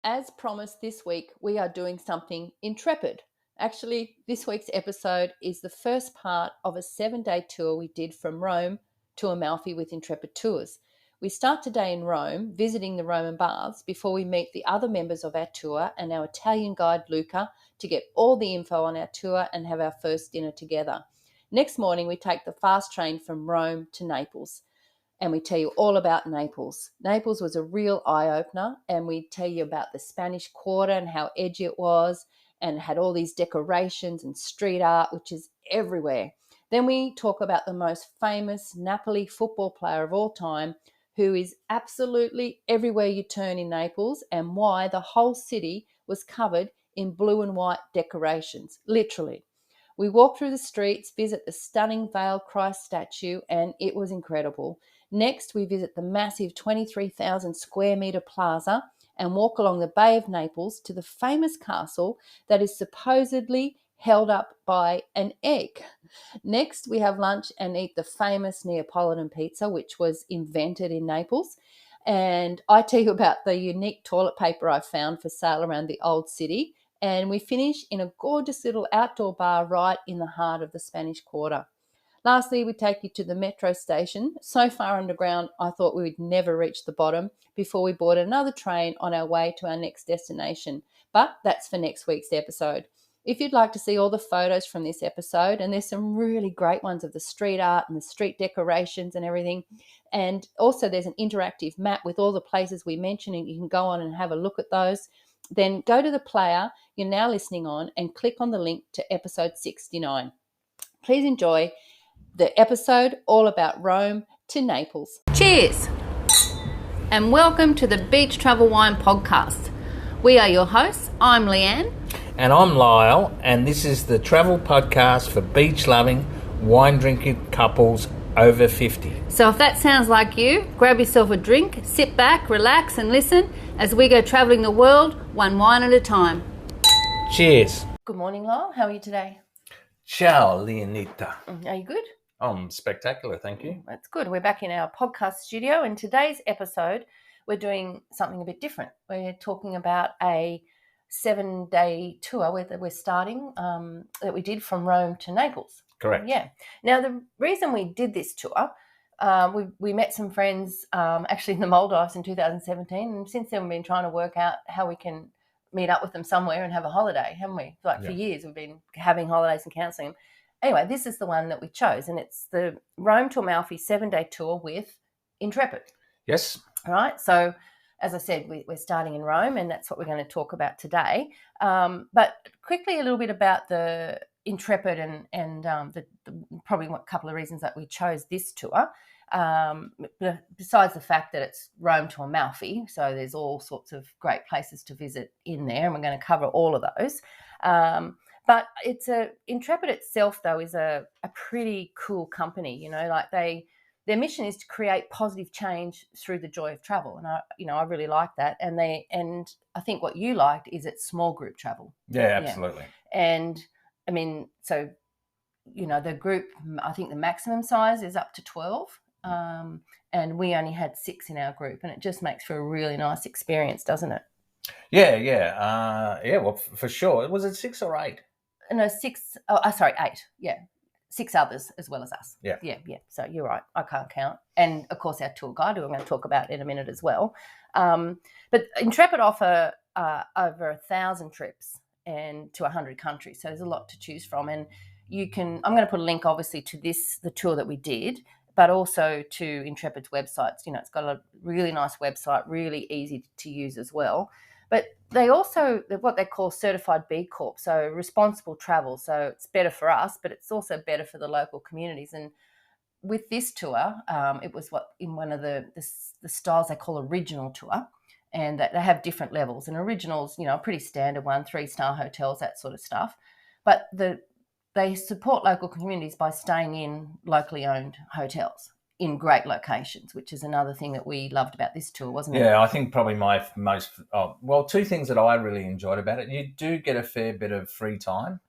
As promised this week, we are doing something intrepid. Actually, this week's episode is the first part of a 7-day tour we did from Rome to Amalfi with Intrepid Tours. We start today in Rome, visiting the Roman baths before we meet the other members of our tour and our Italian guide Luca to get all the info on our tour and have our first dinner together. Next morning, we take the fast train from Rome to Naples, and we tell you all about Naples. Naples was a real eye-opener, and we tell you about the Spanish Quarter and how edgy it was, and it had all these decorations and street art, which is everywhere. Then we talk about the most famous Napoli football player of all time, who is absolutely everywhere you turn in Naples, and why the whole city was covered in blue and white decorations, literally. We walk through the streets, visit the stunning Veiled Christ statue, and it was incredible. Next, we visit the massive 23,000 square metre plaza and walk along the Bay of Naples to the famous castle that is supposedly held up by an egg. Next, we have lunch and eat the famous Neapolitan pizza, which was invented in Naples. And I tell you about the unique toilet paper I found for sale around the old city. And we finish in a gorgeous little outdoor bar right in the heart of the Spanish Quarter. Lastly, we take you to the metro station, so far underground I thought we would never reach the bottom before we board another train on our way to our next destination. But that's for next week's episode. If you'd like to see all the photos from this episode, and there's some really great ones of the street art and the street decorations and everything, and also there's an interactive map with all the places we mentioned, and you can go on and have a look at those, then go to the player you're now listening on and click on the link to episode 69. Please enjoy the episode all about Rome to Naples. Cheers! And welcome to the Beach Travel Wine Podcast. We are your hosts. I'm Leanne. And I'm Lyle, and this is the travel podcast for beach-loving, wine-drinking couples over 50. So if that sounds like you, grab yourself a drink, sit back, relax and listen as we go travelling the world one wine at a time. Cheers. Good morning, Lyle. How are you today? Ciao, Leonita. Are you good? I'm spectacular, thank you. That's good. We're back in our podcast studio, and today's episode, we're doing something a bit different. We're talking about a 7-day tour that we're starting that we did from Rome to Naples. Correct. Yeah. Now, the reason we did this tour, we met some friends actually in the Maldives in 2017, and since then we've been trying to work out how we can meet up with them somewhere and have a holiday, haven't we? For years we've been having holidays and cancelling them. Anyway, this is the one that we chose, and it's the Rome to Amalfi 7-day tour with Intrepid. Yes. All right. So, as I said, we're starting in Rome, and that's what we're going to talk about today. But quickly, a little bit about the Intrepid and the probably a couple of reasons that we chose this tour. Besides the fact that it's Rome to Amalfi, so there's all sorts of great places to visit in there, and we're going to cover all of those. But Intrepid itself, though, is a pretty cool company. You know, like their mission is to create positive change through the joy of travel, and I really like that. And I think what you liked is it's small group travel. Yeah, absolutely. Yeah. And I mean, so the group, I think the maximum size is up to 12, and we only had 6 in our group, and it just makes for a really nice experience, doesn't it? Yeah. Well, for sure. Was it 6 or 8? No, 6. Oh, sorry, 8. Yeah. 6 others as well as us. Yeah. So you're right. I can't count. And of course, our tour guide, who I'm going to talk about in a minute as well. But Intrepid offer over 1,000 trips and to 100 countries. So there's a lot to choose from. And I'm going to put a link, obviously, to the tour that we did, but also to Intrepid's websites. It's got a really nice website, really easy to use as well. But they're what they call certified B Corp, so responsible travel. So it's better for us, but it's also better for the local communities. And with this tour, it was in one of the styles they call original tour, and they have different levels. And originals, a pretty standard one, 3-star hotels, that sort of stuff. But they support local communities by staying in locally owned hotels in great locations, which is another thing that we loved about this tour, wasn't it? Yeah, I think probably my two things that I really enjoyed about it. You do get a fair bit of free time.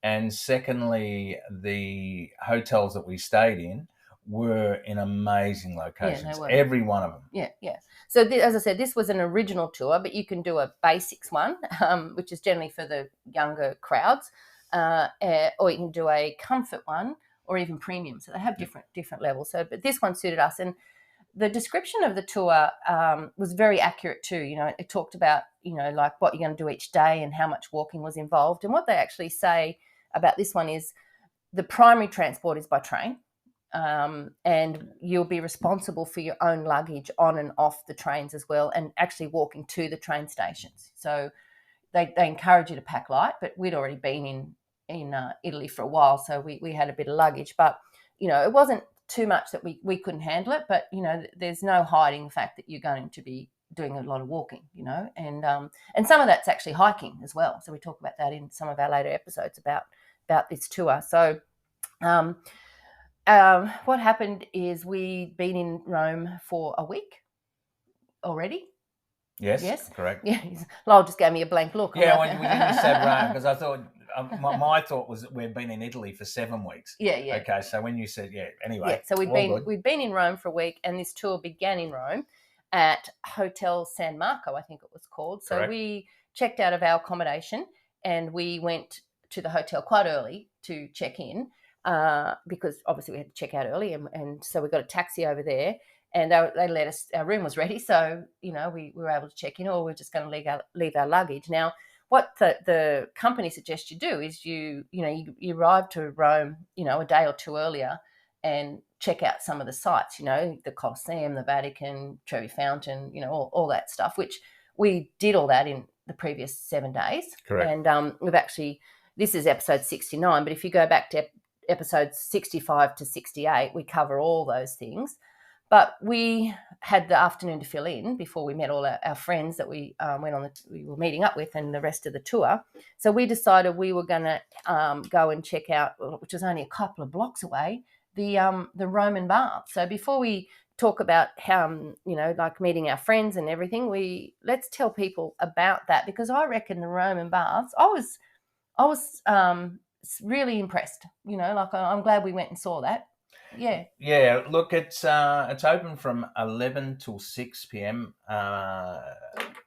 And secondly, the hotels that we stayed in were in amazing locations. were. Every one of them. Yeah. So as I said, this was an original tour, but you can do a basics one, which is generally for the younger crowds, or you can do a comfort one, or even premium. So they have different levels. So, but this one suited us, and the description of the tour was very accurate too. It talked about like what you're going to do each day and how much walking was involved. And what they actually say about this one is the primary transport is by train. And you'll be responsible for your own luggage on and off the trains as well, and actually walking to the train stations. So they encourage you to pack light, but we'd already been in Italy for a while, so we had a bit of luggage. But it wasn't too much that we couldn't handle it. But there's no hiding the fact that you're going to be doing a lot of walking, and some of that's actually hiking as well. So we talk about that in some of our later episodes about this tour. So what happened is we'd been in Rome for a week already. Yes, correct. Yeah, Lyle just gave me a blank look. Yeah, when you said Rome, because I thought my thought was that we'd been in Italy for 7 weeks. Yeah. Okay, so when you said anyway. Yeah, so we'd been in Rome for a week, and this tour began in Rome at Hotel San Marco, I think it was called. So Correct. We checked out of our accommodation, and we went to the hotel quite early to check in, because obviously we had to check out early, and so we got a taxi over there, and they let us. Our room was ready, so we were able to check in, or we're just going to leave our luggage. Now, what the company suggests you do is you arrive to Rome, a day or two earlier, and check out some of the sites, the Colosseum, the Vatican, Trevi Fountain, all that stuff, which we did all that in the previous 7 days. Correct. And we've actually, this is episode 69, but if you go back to episodes 65 to 68, we cover all those things. But we had the afternoon to fill in before we met all our friends that we we were meeting up with, and the rest of the tour. So we decided we were going to go and check out, which was only a couple of blocks away, the Roman baths. So before we talk about how like meeting our friends and everything, let's tell people about that, because I reckon the Roman baths, I was really impressed. Like I'm glad we went and saw that. Yeah. Look, it's open from 11 till 6 p.m.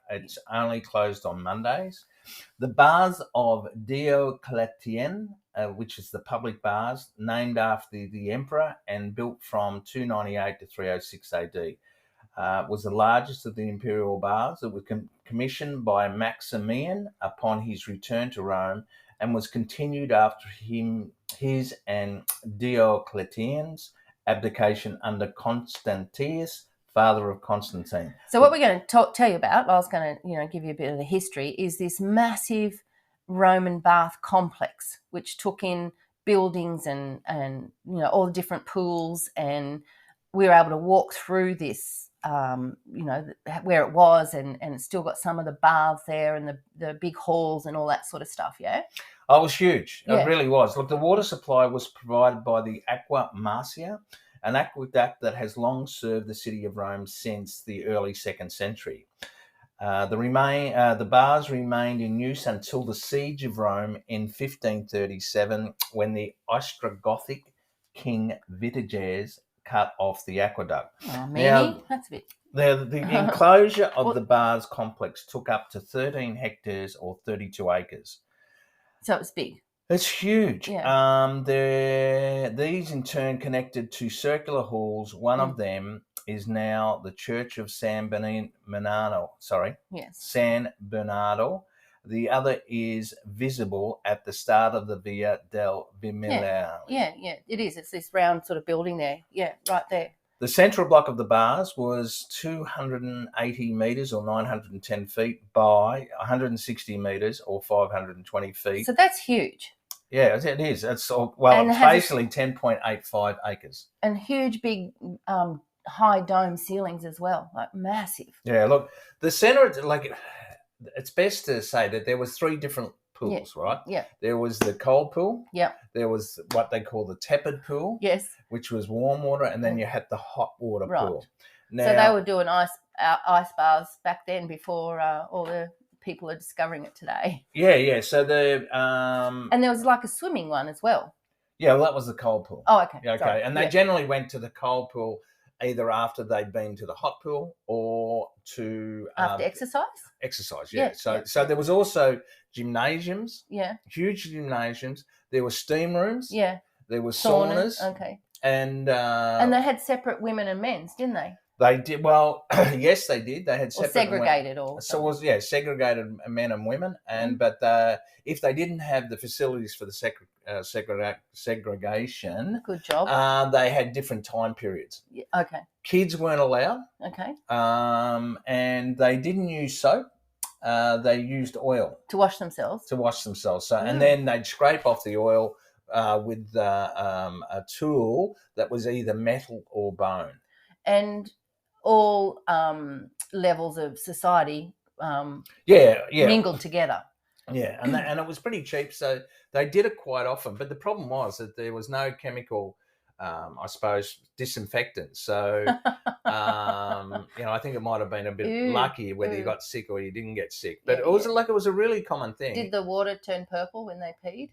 It's only closed on Mondays. The baths of Diocletian, which is the public baths, named after the emperor and built from 298 to 306 AD, was the largest of the imperial baths. It was commissioned by Maximian upon his return to Rome, and was continued after his and Diocletian's abdication under Constantius, father of Constantine. So what we're going to tell you about, I was going to give you a bit of the history, is this massive Roman bath complex, which took in buildings and all the different pools, and we were able to walk through this, where it was, and it's still got some of the baths there and the big halls and all that sort of stuff. Yeah. Oh, it was huge. Yeah. It really was. Look, the water supply was provided by the Aqua Marcia, an aqueduct that has long served the city of Rome since the early 2nd century. The baths remained in use until the siege of Rome in 1537, when the Ostrogothic king Vitiges cut off the aqueduct. Oh, maybe that's a bit. The enclosure of the baths complex took up to 13 hectares or 32 acres. So it's big. It's huge. Yeah. These in turn connected to circular halls. One of them is now the Church of San Bernardo. Yes. San Bernardo. The other is visible at the start of the Via del Viminale. Yeah, it is. It's this round sort of building there. Yeah, right there. The central block of the baths was 280 metres or 910 feet by 160 metres or 520 feet. So that's huge. Yeah, it is. It's basically 10.85 acres. And huge, big, high dome ceilings as well, like massive. Yeah, look, the centre, it's best to say that there was 3 different pools, right? Yeah. There was the cold pool. Yeah. There was what they call the tepid pool. Yes. Which was warm water, and then you had the hot water pool. Now, so they were doing ice baths back then before all the people are discovering it today. Yeah. So and there was like a swimming one as well. Yeah, well, that was the cold pool. Oh, okay. Yeah, okay. Sorry. And they generally went to the cold pool either after they'd been to the hot pool or to After exercise? exercise. Yeah, So yeah. there was also gymnasiums, Yeah. huge gymnasiums. There were steam rooms. Yeah. There were saunas. Okay. And they had separate women and men's, didn't they? They did. Well, yes, they did. They had Or separate segregated, segregated men and women. And but if they didn't have the facilities for the segregation, good job. They had different time periods. Yeah, okay. Kids weren't allowed. Okay. And they didn't use soap. They used oil to wash themselves. So, and then they'd scrape off the oil with a tool that was either metal or bone. And all levels of society mingled together. Yeah, and it was pretty cheap, so they did it quite often. But the problem was that there was no chemical, I suppose, disinfectant. So, I think it might have been a bit lucky whether you got sick or you didn't get sick. But it was a really common thing. Did the water turn purple when they peed?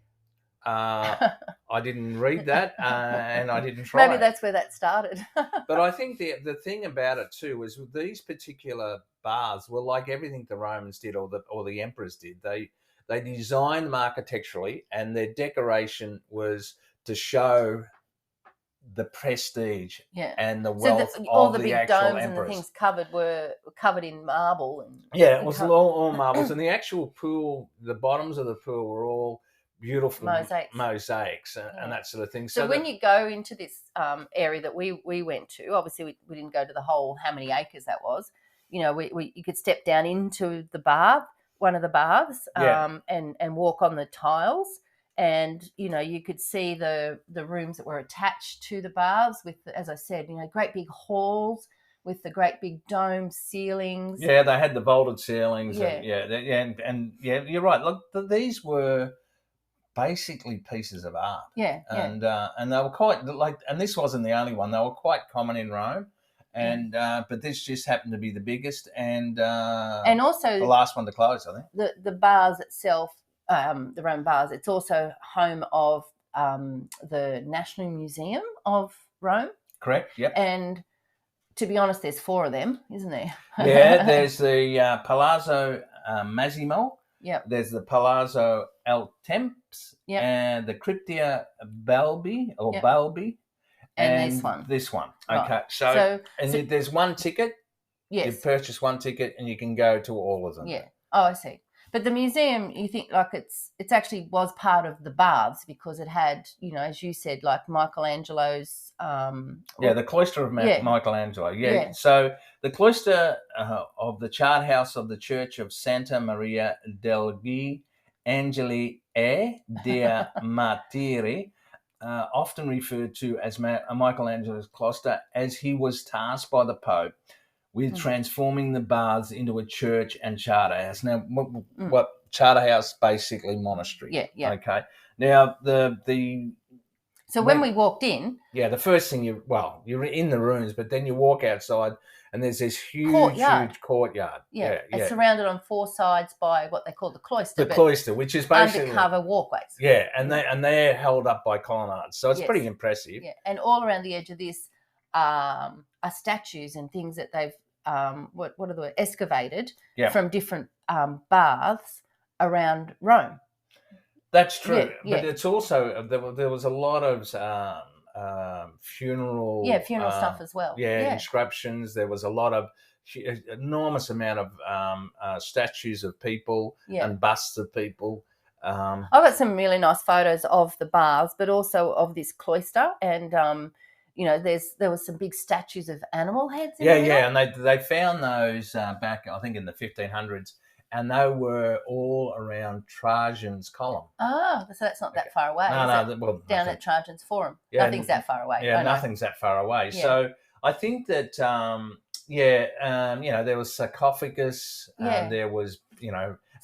I didn't read that, and I didn't try. Maybe that's where that started. But I think the thing about it too was these particular baths were like everything the Romans did or the emperors did. They designed them architecturally, and their decoration was to show the prestige and the wealth of all the the big actual domes emperors. And the things were covered in marble. It was all marbles, and the actual pool, the bottoms of the pool were all beautiful mosaics and that sort of thing. So when you go into this area that we went to, obviously we didn't go to the whole how many acres that was. You could step down into the bath, one of the baths, and walk on the tiles, and you could see the rooms that were attached to the baths with, as I said, great big halls with the great big dome ceilings. Yeah, they had the vaulted ceilings. And you're right. Look, these were basically pieces of art. And they were quite and this wasn't the only one. They were quite common in Rome, and but this just happened to be the biggest and also the last one to close, I think. The bars itself, the Rome bars, it's also home of the National Museum of Rome. Correct. Yep. And to be honest, there's 4 of them, isn't there? Yeah, there's the Palazzo Massimo. Yep. There's the Palazzo El Temps, and the Cryptia Balbi Balbi, and this one. Right. Okay, so there's one ticket. Yes. You purchase one ticket and you can go to all of them. Yeah. Oh, I see. But the museum, you think it's actually was part of the baths because it had, as you said, like Michelangelo's. The cloister of Michelangelo. Yeah. So the cloister of the chart house of the Church of Santa Maria degli Angeli e dei Martiri, often referred to as Michelangelo's cloister, as he was tasked by the Pope with transforming the baths into a church and charter house. Now, what charter house? Basically, monastery. Yeah. Okay. Now, So when we walked in, the first thing you're in the rooms, but then you walk outside and there's this huge courtyard. Yeah. It's surrounded on 4 sides by what they call the cloister. The cloister, which is basically undercover walkways. Yeah, and they're held up by colonnades, so it's pretty impressive. Yeah, and all around the edge of this are statues and things that they've what are the words? Excavated from different baths around Rome. That's true, but it's also there was a lot of funeral stuff as well. Inscriptions. There was a lot of enormous amount of statues of people and busts of people. I've got some really nice photos of the baths, but also of this cloister, and there was some big statues of animal heads. And they found those back, I think, in the 1500s. And they were all around Trajan's column. Oh, so that's not that far away. Down at Trajan's Forum. Nothing's that far away. Yeah, nothing's that far away. Yeah. So I think that, there was sarcophagus. There was, so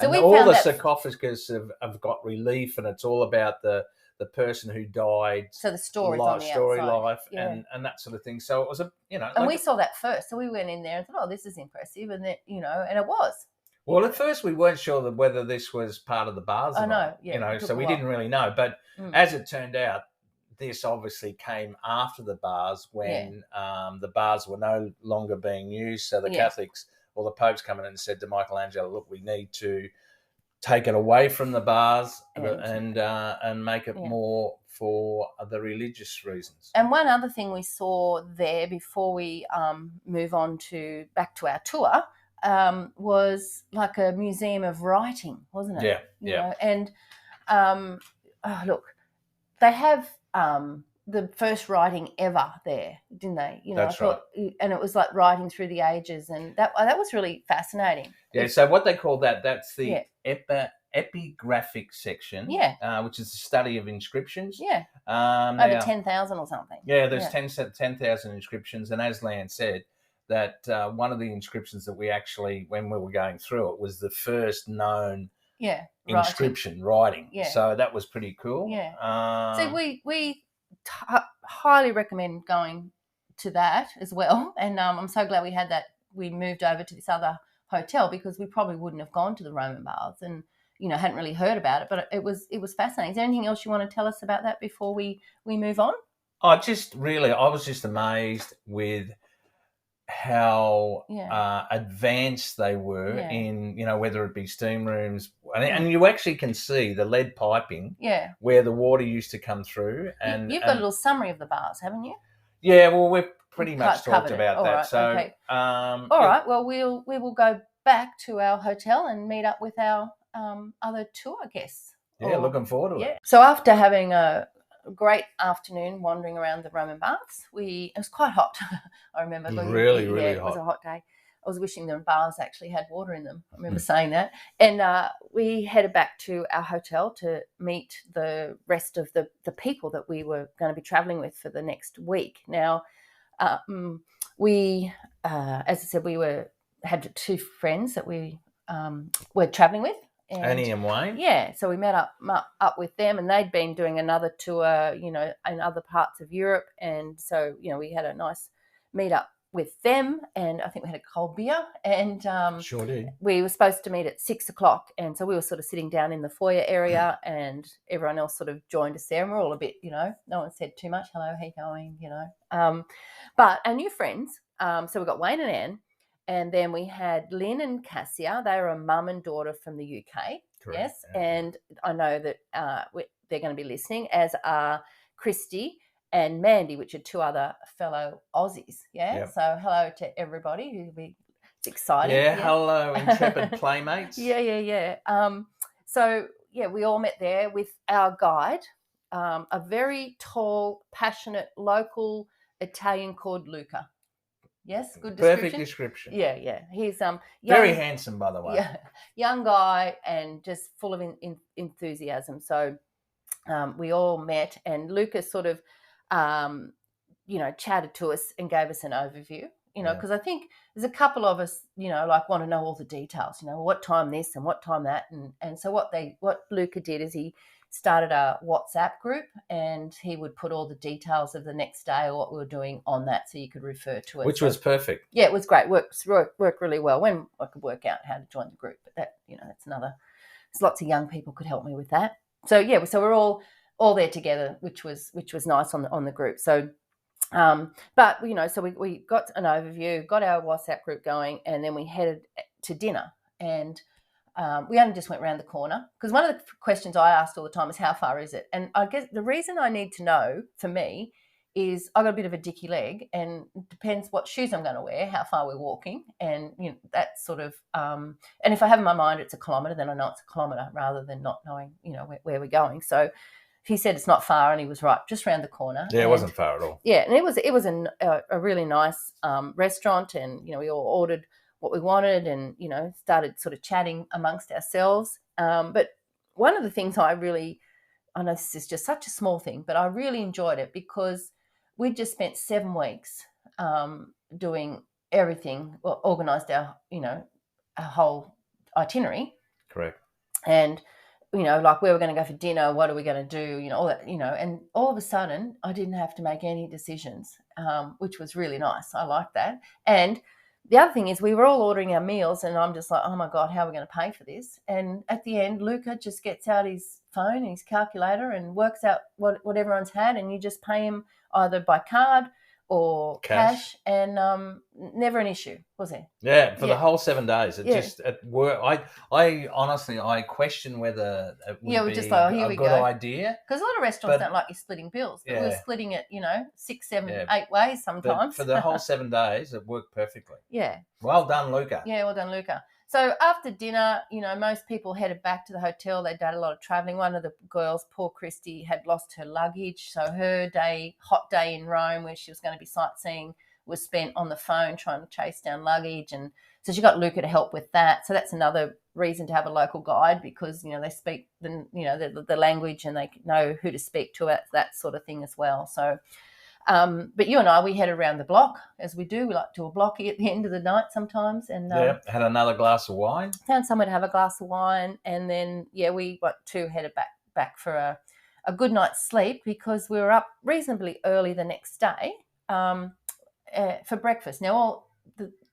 and all the sarcophagus have got relief, and it's all about the person who died. So the story life, and that sort of thing. So it was and we saw that first. So we went in there and thought, oh, this is impressive, and that and it was. Well, at first we weren't sure whether this was part of the baths or not. So we didn't really know. But as it turned out, this obviously came after the bars when the bars were no longer being used. So the Catholics or the Pope's come in and said to Michelangelo, look, we need to take it away from the bars and make it more for the religious reasons. And one other thing we saw there before we move on back to our tour was like a museum of writing, wasn't it? Yeah, you know? And look, they have the first writing ever there, didn't they? That's right. And it was like writing through the ages, and that was really fascinating. Yeah. So what they call that's the epigraphic section. Yeah. Which is the study of inscriptions. Yeah. Over 10,000 or something. Yeah. There's 10,000 inscriptions, and as Lan said, that one of the inscriptions that we actually, when we were going through it, was the first known inscription writing. Yeah. So that was pretty cool. Yeah. So we highly recommend going to that as well. And I'm so glad we had that. We moved over to this other hotel because we probably wouldn't have gone to the Roman baths and, hadn't really heard about it. But it was fascinating. Is there anything else you want to tell us about that before we move on? I was just amazed with how advanced they were in, whether it be steam rooms, and you actually can see the lead piping where the water used to come through. And you've got a little summary of the bars, haven't you? Yeah, well, we've pretty much talked about that. Right, so, okay. All right. Well, we will go back to our hotel and meet up with our other tour guests. Yeah, looking forward to it. So after having a great afternoon wandering around the Roman baths, it was quite hot. I remember. Really hot. It was a hot day. I was wishing the bars actually had water in them. I remember saying that. And we headed back to our hotel to meet the rest of the people that we were going to be traveling with for the next week. Now, we, as I said, had two friends that we were traveling with. Annie and Wayne. Yeah, so we met up with them, and they'd been doing another tour, in other parts of Europe. And so, we had a nice meet up with them, and I think we had a cold beer, and sure did. We were supposed to meet at 6:00, and so we were sort of sitting down in the foyer area, and everyone else sort of joined us there, and we're all a bit, no one said too much. Hello, how you going? But our new friends, so we got Wayne and Anne, and then we had Lynn and Cassia. They were a mum and daughter from the UK. Correct. Yes, and I know that they're going to be listening, as are Christy and Mandy, which are two other fellow Aussies. Yeah. Yep. So hello to everybody. It's exciting. Yeah. Hello, Intrepid Playmates. Yeah. So we all met there with our guide, a very tall, passionate local Italian called Luca. Yes, good description. Perfect description. Yeah. He's very handsome, by the way. Yeah, young guy and just full of enthusiasm. So we all met, and Lucas sort of, chatted to us and gave us an overview. Because I think there's a couple of us, want to know all the details. What time this and what time that, and so what Luca did is he started a WhatsApp group, and he would put all the details of the next day or what we were doing on that, so you could refer to it. Which was perfect. Yeah, it was great. Worked really well. When I could work out how to join the group, but that, that's another. There's lots of young people could help me with that. So so we're all there together, which was nice on the group. So, but so we got an overview, got our WhatsApp group going, and then we headed to dinner, and we only just went around the corner, because one of the questions I asked all the time is, how far is it? And I guess the reason I need to know, for me, is I've got a bit of a dicky leg, and it depends what shoes I'm going to wear, how far we're walking, and that sort of and if I have in my mind it's a kilometre, then I know it's a kilometre, rather than not knowing where we're going. So he said it's not far, and he was right, just around the corner. Yeah, it wasn't far at all. Yeah, and it was a really nice restaurant, and we all ordered what we wanted, and started sort of chatting amongst ourselves. But one of the things I know this is just such a small thing, but I really enjoyed it, because we just spent 7 weeks doing everything, organised our whole itinerary. Correct. And like where we're going to go for dinner, what are we going to do, all that, and all of a sudden I didn't have to make any decisions, which was really nice. I like that. And the other thing is we were all ordering our meals, and I'm just like, oh my God, how are we going to pay for this? And at the end, Luca just gets out his phone and his calculator and works out what everyone's had, and you just pay him either by card or cash, and never an issue, was there? Yeah, for the whole 7 days. It just at work. I honestly question whether it would we're be just like, oh, here we a good go. idea. Because a lot of restaurants don't like you splitting bills, but we were splitting it, 6, 7, 8 ways sometimes. But for the whole 7 days, it worked perfectly. Yeah. Well done, Luca. Yeah, well done, Luca. So after dinner, most people headed back to the hotel. They'd done a lot of traveling. One of the girls, poor Christy, had lost her luggage. So her hot day in Rome, where she was going to be sightseeing, was spent on the phone trying to chase down luggage. And so she got Luca to help with that. So that's another reason to have a local guide, because, they speak the language, and they know who to speak to, that sort of thing as well. So but you and I, we head around the block, as we do. We like to do a blocky at the end of the night sometimes. And had another glass of wine. Found somewhere to have a glass of wine. And then, we got headed back for a good night's sleep, because we were up reasonably early the next day for breakfast. Now, all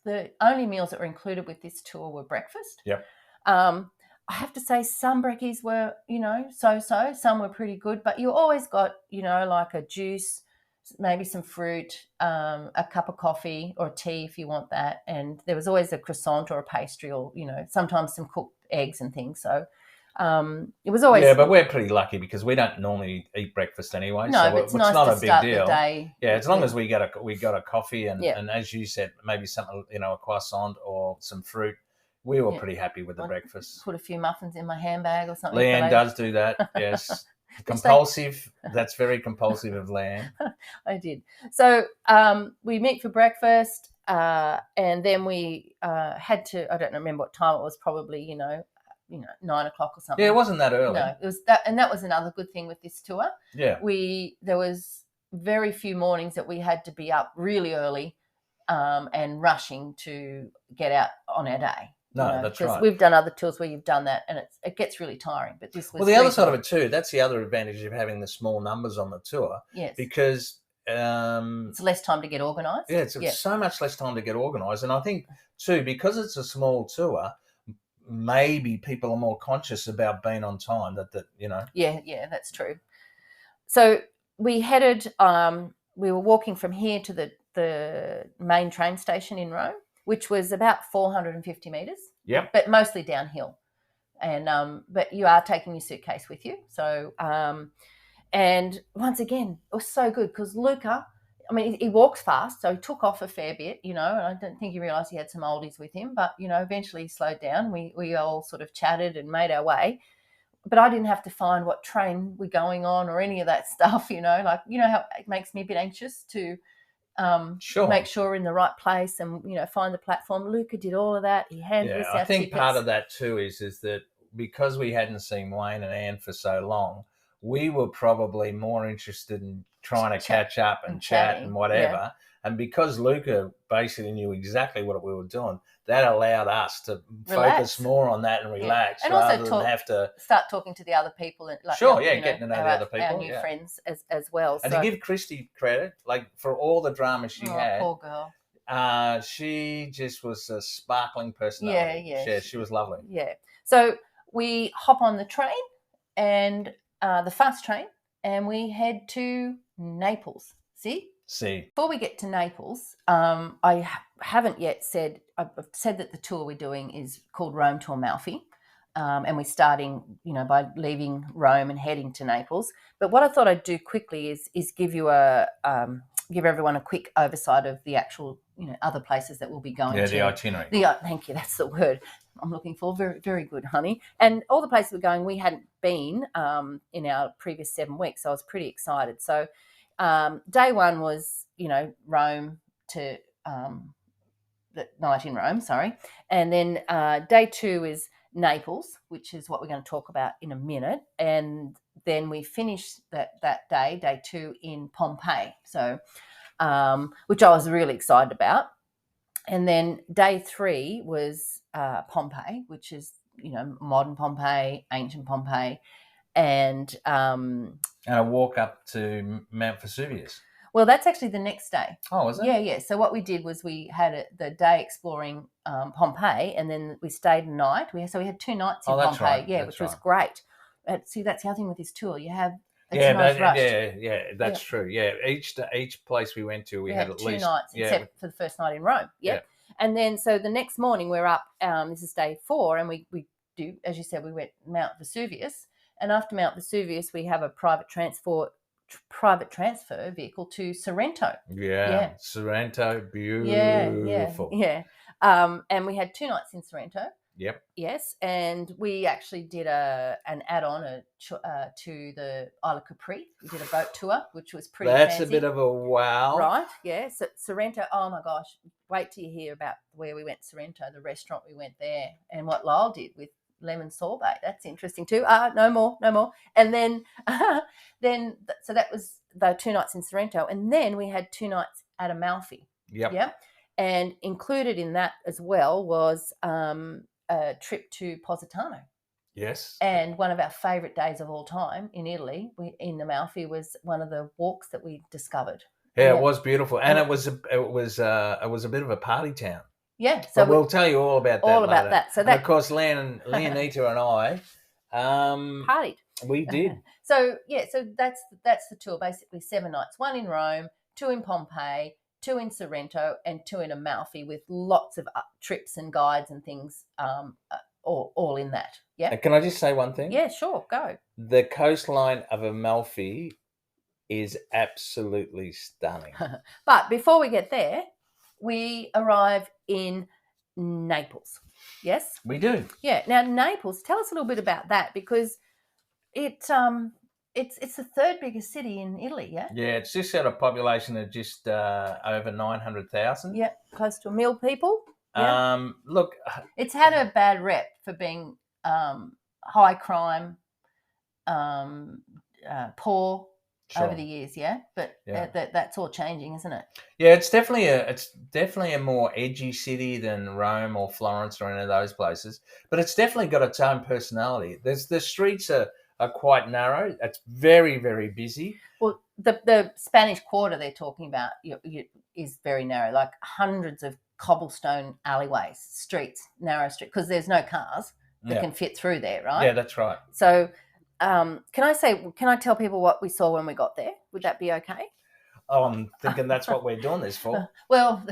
the only meals that were included with this tour were breakfast. Yep. I have to say some brekkies were, so-so. Some were pretty good. But you always got, like a juice, maybe some fruit, a cup of coffee or tea if you want that. And there was always a croissant or a pastry, or, sometimes some cooked eggs and things. So it was always... Yeah, but we're pretty lucky because we don't normally eat breakfast anyway. No, so but it's nice not to a big start deal. The day. Yeah, as long as we got a coffee and as you said, maybe something, a croissant or some fruit. We were pretty happy with the breakfast. Put a few muffins in my handbag or something. Leanne does do that, yes. Compulsive. That's very compulsive of Leanne. I did. So we meet for breakfast, and then we had to, I don't remember what time it was, probably, 9 o'clock or something. Yeah, it wasn't that early. No, it was that, and that was another good thing with this tour. Yeah. There was very few mornings that we had to be up really early and rushing to get out on our day. No, that's right. Because we've done other tours where you've done that, and it gets really tiring. But this was... Well, the other side of it too, that's the other advantage of having the small numbers on the tour. Yes. Because... it's less time to get organised. Yeah, it's so much less time to get organised. And I think too, because it's a small tour, maybe people are more conscious about being on time. Yeah, that's true. So we headed... we were walking from here to the main train station in Rome, which was about 450 metres. Yeah. But mostly downhill. And but you are taking your suitcase with you. So and once again, it was so good because Luca, I mean, he walks fast, so he took off a fair bit, and I don't think he realised he had some oldies with him, but, eventually he slowed down. We all sort of chatted and made our way. But I didn't have to find what train we're going on or any of that stuff, how it makes me a bit anxious to make sure we're in the right place and, find the platform. Luca did all of that. He handed us our I think tickets. part of that too is that because we hadn't seen Wayne and Anne for so long, we were probably more interested in trying to catch up and chat and whatever. Yeah. And because Luca basically knew exactly what we were doing, that allowed us to focus more on that and relax, and rather than have to start talking to the other people. And getting to know the other people, our new friends as well. And to give Christy credit, like for all the drama she had, poor girl, she just was a sparkling personality. Yeah, she was lovely. Yeah. So we hop on the train and the fast train, and we head to Naples. See. Before we get to Naples, I haven't yet said, I've said that the tour we're doing is called Rome to Amalfi, and we're starting, by leaving Rome and heading to Naples. But what I thought I'd do quickly is give you give everyone a quick oversight of the actual, other places that we'll be going to. Yeah, the itinerary. Thank you, that's the word I'm looking for. Very, very good, honey. And all the places we're going, we hadn't been in our previous 7 weeks, so I was pretty excited. So day one was, Rome to the night in Rome, sorry. And then day 2 is Naples, which is what we're going to talk about in a minute. And then we finish that day 2, in Pompeii, so which I was really excited about. And then day 3 was Pompeii, which is, modern Pompeii, ancient Pompeii. And a walk up to Mount Vesuvius. Well, that's actually the next day. Oh, is it? Yeah. So what we did was we had the day exploring Pompeii, and then we stayed a night. So we had 2 nights in that's Pompeii, right. which was great. See, that's the other thing with this tour. Yeah, nice rushed. that's true. Yeah, each place we went to, we had at 2 least nights, except for the first night in Rome. Yeah. And then so the next morning we're up. This is day 4, and we do, as you said, we went Mount Vesuvius, and after Mount Vesuvius we have a private transfer vehicle to Sorrento. Yeah. Sorrento, beautiful. Yeah. And we had 2 nights in Sorrento. Yep. Yes, and we actually did an add-on to the Isle of Capri. We did a boat tour, which was pretty That's fancy. a bit of a wow. Right, yeah. So Sorrento, oh my gosh, wait till you hear about where we went, Sorrento, the restaurant we went there, and what Lyle did with lemon sorbet. That's interesting too. No more. And then, so that was the 2 nights in Sorrento, and then we had 2 nights at Amalfi. Yep. Yeah, and included in that as well was a trip to Positano. Yes. And one of our favourite days of all time in Italy, in Amalfi, was one of the walks that we discovered. Yeah, it was beautiful, and it was a bit of a party town. Yeah, so we'll tell you all about that. All about that. So that, of course, Leonita and I partied. We did. So that's the tour. Basically, 7 nights: 1 in Rome, 2 in Pompeii, 2 in Sorrento, and 2 in Amalfi, with lots of trips and guides and things, all in that. Yeah. Can I just say one thing? Yeah, sure, go. The coastline of Amalfi is absolutely stunning. But before we get there, we arrive in Naples. Yes, we do. Yeah. Now, Naples, tell us a little bit about that, because it's the 3rd biggest city in Italy. Yeah. Yeah, it's just got a population of just over 900,000. Yeah, close to 1 million people. Yeah. Look, it's had a bad rep for being high crime, poor. Sure. Over the years, but that's all changing, isn't it? Yeah, it's definitely a more edgy city than Rome or Florence or any of those places, but it's definitely got its own personality. The streets are quite narrow. It's very, very busy. Well, the Spanish Quarter they're talking about is very narrow, like hundreds of cobblestone alleyways, narrow streets, because there's no cars that can fit through there, right? Yeah, that's right. So. Can I tell people what we saw when we got there? Would that be okay? Oh, I'm thinking that's what we're doing this for. Well,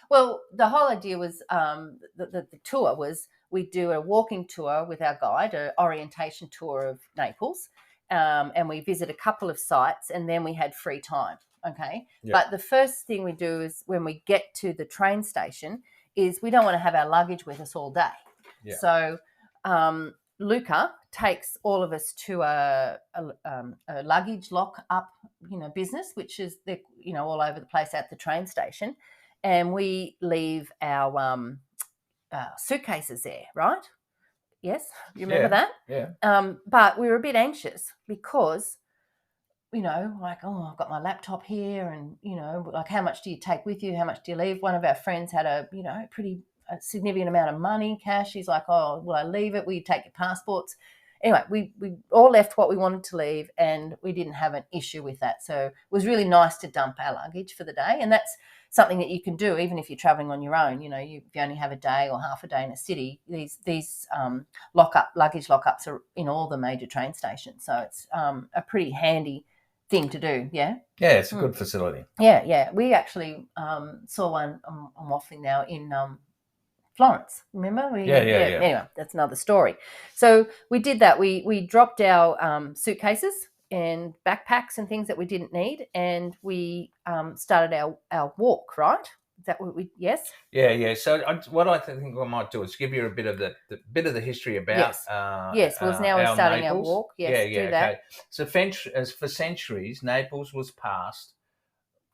the whole idea was the tour was we do a walking tour with our guide, an orientation tour of Naples, and we visit a couple of sites, and then we had free time. Okay, yep. But the first thing we do is when we get to the train station is we don't want to have our luggage with us all day. Yeah. So Luca takes all of us to a luggage lock up, business, which is all over the place at the train station, and we leave our suitcases there, right? Yes, you remember that? Yeah. But we were a bit anxious because, like, I've got my laptop here, and like, how much do you take with you? How much do you leave? One of our friends had a significant amount of money, cash. He's like, oh, will I leave it? Will you take your passports? Anyway, we all left what we wanted to leave, and we didn't have an issue with that. So it was really nice to dump our luggage for the day. And that's something that you can do even if you're traveling on your own. If you only have a day or half a day in a city, these luggage lockups are in all the major train stations. So it's a pretty handy thing to do. Yeah. Yeah, it's a good facility. Yeah. We actually saw one. I'm waffling now in Florence, remember? Yeah. Anyway, that's another story. So we did that. We dropped our suitcases and backpacks and things that we didn't need, and we started our walk, right? Is that what yes? Yeah. So what I think I might do is give you a bit of the history about. Yes. Well, now we're starting Naples. Our walk. Yes, do that. Okay. So for centuries, Naples was passed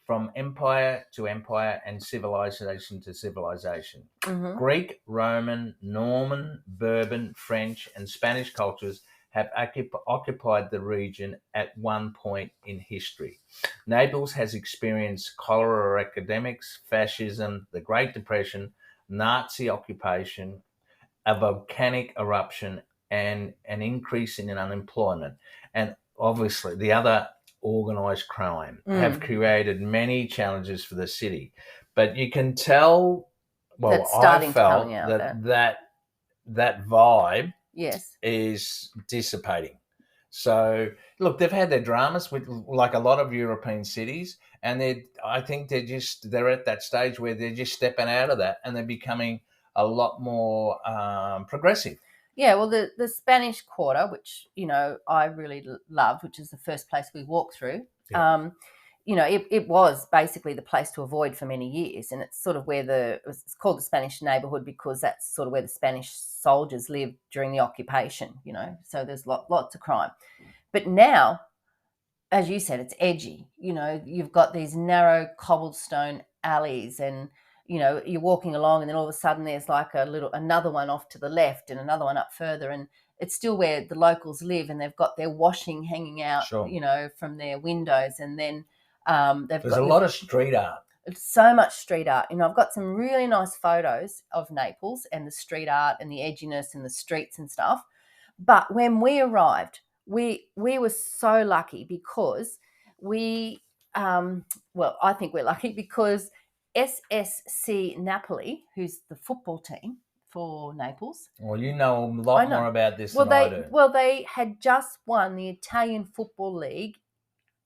from empire to empire and civilization to civilization. Mm-hmm. Greek, Roman, Norman, Bourbon, French, and Spanish cultures have occupied the region at one point in history. Naples has experienced cholera epidemics, fascism, the Great Depression, Nazi occupation, a volcanic eruption, and an increase in unemployment. And obviously the other organised crime have created many challenges for the city. But you can tell, well, That's I starting to felt coming out. that vibe Yes. is dissipating. So look, they've had their dramas with like a lot of European cities, and I think they're at that stage where they're just stepping out of that and they're becoming a lot more progressive. Yeah, well, the Spanish Quarter, which I really loved, which is the first place we walked through. Yeah. It was basically the place to avoid for many years, and it's sort of where it's called the Spanish neighborhood because that's sort of where the Spanish soldiers lived during the occupation. So there's lots of crime, but now, as you said, it's edgy. You've got these narrow cobblestone alleys, and you're walking along, and then all of a sudden there's like another one off to the left and another one up further, and it's still where the locals live, and they've got their washing hanging out, Sure. from their windows, and then there's a lot of street art. So much street art. I've got some really nice photos of Naples and the street art and the edginess and the streets and stuff. But when we arrived, we were so lucky because I think we're lucky because SSC Napoli, who's the football team for Naples. Well, you know a lot more about this than I do. Well, they had just won the Italian Football League